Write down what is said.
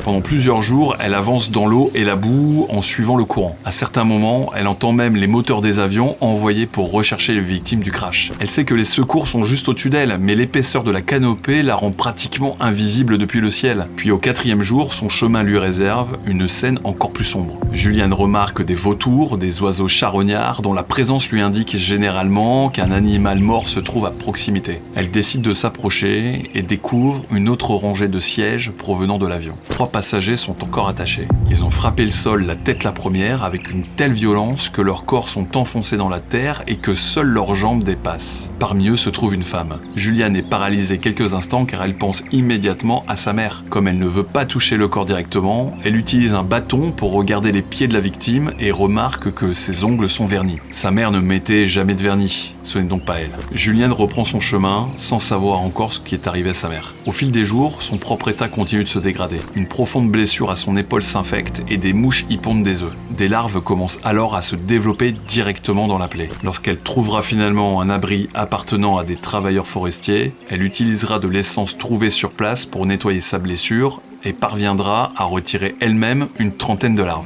Pendant plusieurs jours, elle avance dans l'eau et la boue en suivant le courant. À certains moments, elle entend même les moteurs des avions envoyés pour rechercher les victimes du crash. Elle sait que les secours sont juste au-dessus d'elle, mais l'épaisseur de la canopée la rend pratiquement invisible depuis le ciel. Puis au 4e jour, son chemin lui réserve une scène encore plus sombre. Juliane remarque des vautours, des oiseaux charognards dont la présence lui indique généralement qu'un animal mort se trouve à proximité. Elle décide de s'approcher et découvre une autre rangée de sièges provenant de l'avion. 3 passagers sont encore attachés. Ils ont frappé le sol la tête la première avec une telle violence que leurs corps sont enfoncés dans la terre et que seules leurs jambes dépassent. Parmi eux se trouve une femme. Juliane est paralysée quelques instants car elle pense immédiatement à sa mère. Comme elle ne veut pas toucher le corps directement, elle utilise un bâton pour regarder les pieds de la victime et remarque que ses ongles sont vernis. Sa mère ne mettait jamais de vernis, ce n'est donc pas elle. Juliane reprend son chemin sans savoir encore ce qui est arrivé à sa mère. Au fil des jours, son propre état continue de se dégrader. Une profonde blessure à son épaule s'infecte et des mouches y pondent des œufs. Des larves commencent alors à se développer directement dans la plaie. Lorsqu'elle trouvera finalement un abri appartenant à des travailleurs forestiers, elle utilisera de l'essence trouvée sur place pour nettoyer sa blessure et parviendra à retirer elle-même une trentaine de larves.